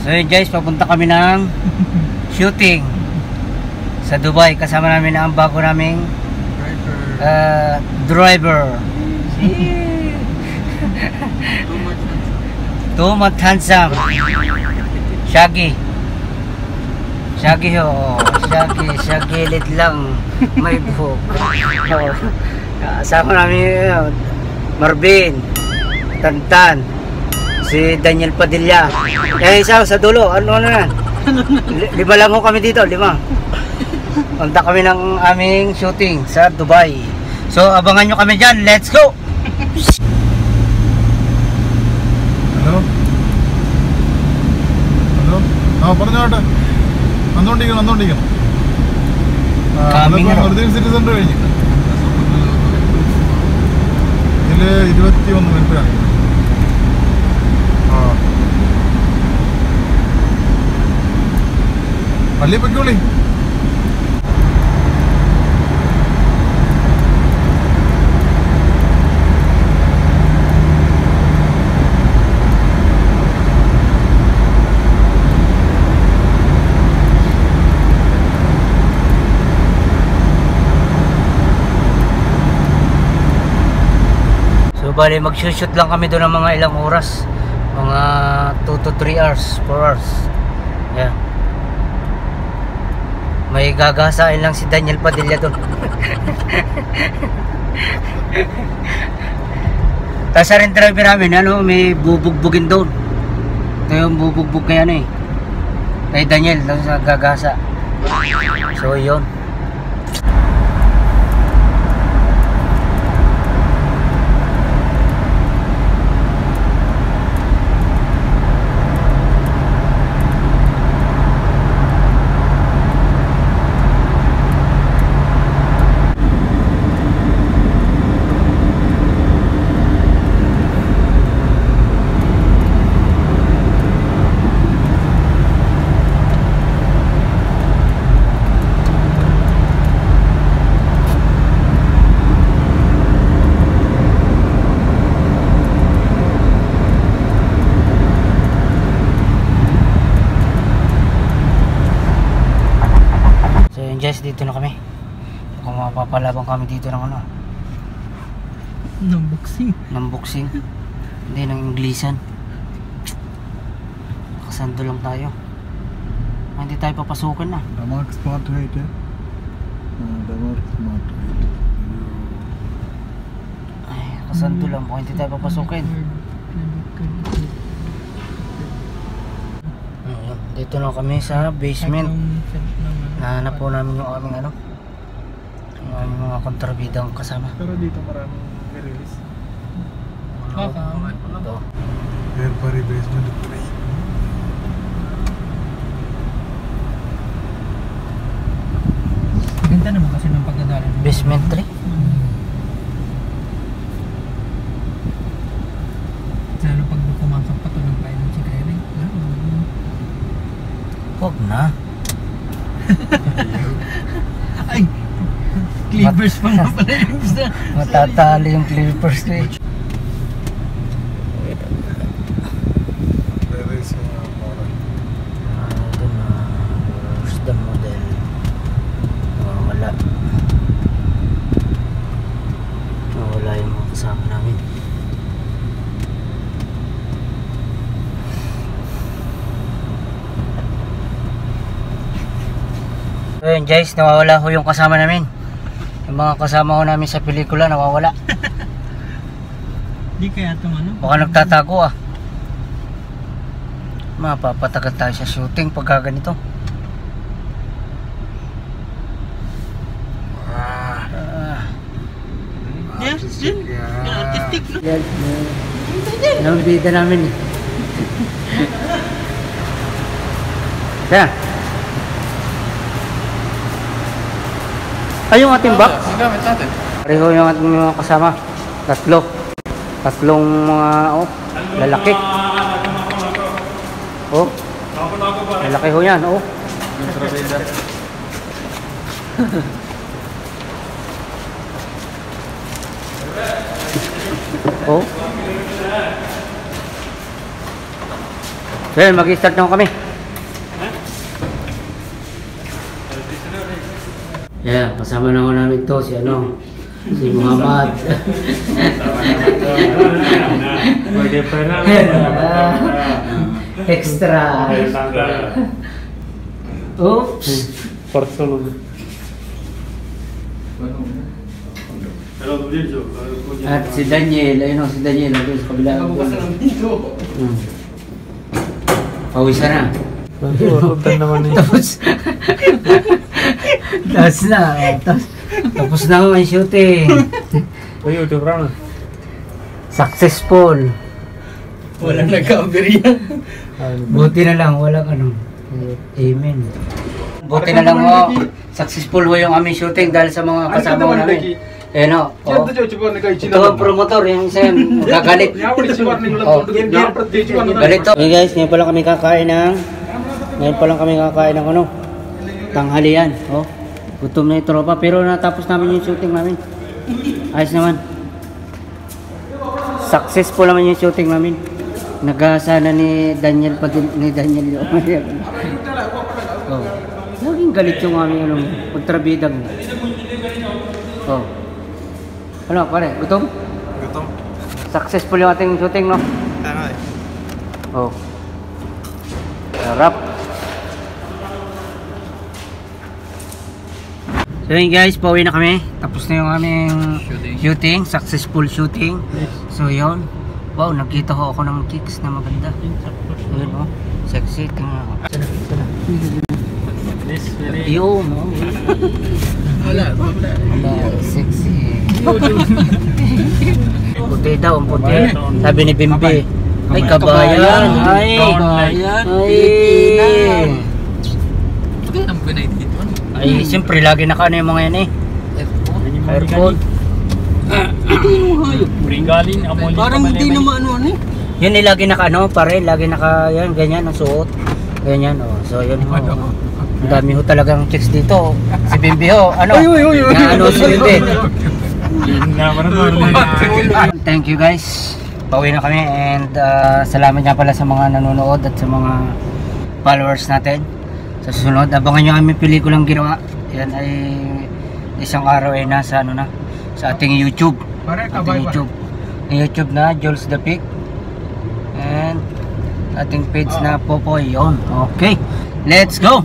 So yun guys, papunta kami ng shooting sa Dubai. Kasama namin ang bago naming driver. Too much handsome. Shaggy ho. Shaggy lang. May buhok. Kasama namin Marvin, Tantan, si Daniel Padilla. Isa sa dulo. Ano na? 5 lang ho kami dito. 5. Punta kami ng aming shooting sa Dubai. So abangan nyo kami dyan. Let's go! Hello? പറഞ്ഞോട്ടെ വന്നോണ്ടിരിക്കണം സിറ്റിസൺ കഴിഞ്ഞു ഇതില് 21 മിനിറ്റ് കാണിക്കും. പള്ളി പൊയ്ക്കോളി. Bali mag-shoot lang kami doon ng mga ilang oras. Mga 2 to 3 hours, 4 hours. Yeah. May gagasain lang si Daniel Padilla doon. Tapos rin driver namin, may bubugbugin doon. Ito yung bubugbog kaya kay Daniel, tapos gagasa. So yun. Guys, dito na kami. Kung mapapalabang kami dito ng ng boxing hindi, ng Inglisan. Kasando lang tayo. Hindi tayo papasukan na. Damak smart height Damak smart height. Ay, kasando lang po, hindi tayo papasukin. Dito na kami sa basement. Nahanap po namin yung aming yung aming mga kontrabidang kasama. Pero dito maraming release. Ito. Air Pari Basement 3. Ganda naman kasi ng pagdadala. Basement 3? Lalo pag pumasok pa ito ng bayan ng Chikere. Huwag na. Ay! Clippers pa nga pala yung isa. Matatali yung Clippers ko There is a model. Ito na. Where's the model? Wala. Wala yung mga kasama namin. So yun guys, nawawala ho yung kasama namin. Yung mga kasama ho namin sa pelikula nawawala. Di kaya itong Baka nagtatago Mapapatagal tayo sa shooting pagka ganito. Yes, yun. Artistic, no? Yes, nabida namin Kaya ay yung ating box. Gamit natin. Pareho yung ating mga kasama. Tatlong mga lalaki. Lalaki ho yan. So yun, mag-start na kami. Yeah, kasama na ako namin to, si Muhammad. Extra. Oops. At si Daniel, ayun si Daniel, nandun sa kabila. Pawisa na. Tapos na ang shooting. Successful. Walang nag-cover yan. Buti na lang, walang Amen. Buti na lang successful yung aming shooting dahil sa mga kasama ko namin. Ito ang promotor, yung isa yung gagalit. Ganito. Hey guys, ngayon pa lang kami kakain ng tanghalian. Gutom na yung tropa, pero natapos namin yung shooting namin. Ayos naman. Successful naman yung shooting namin. Nag-asana ni Daniel yun. Laging galit yung aming pagtrabidang. Ano pare, gutom? Gutom. Successful yung ating shooting, no? Sarap. So yun guys, pauwi na kami. Tapos na yung aming shooting. Successful shooting. So yun. Wow, nakita ko ako ng chicks na maganda. Ayun sexy. Tingnan ako. Yun Wala, sexy. Puti daw, ang puti. Sabi ni Bimbi. Ay, kabayan. Ay, ay, siyempre lagi naka yung mga yan Airpod. Parang hindi naman Yun lagi naka pare, lagi naka yan, ganyan ang suot. Ganyan So yun Ang dami talagang chicks dito. Si Bimbi si Bimbi. Thank you guys. Pauwi na kami and salamat nga pala sa mga nanonood at sa mga followers natin. Sa susunod, abangan nyo aming pelikulang ginawa. Yan ay isang araw ay nasa sa ating YouTube. YouTube na Jules the Pig. And ating page na Popoy. Yun. Okay. Let's go.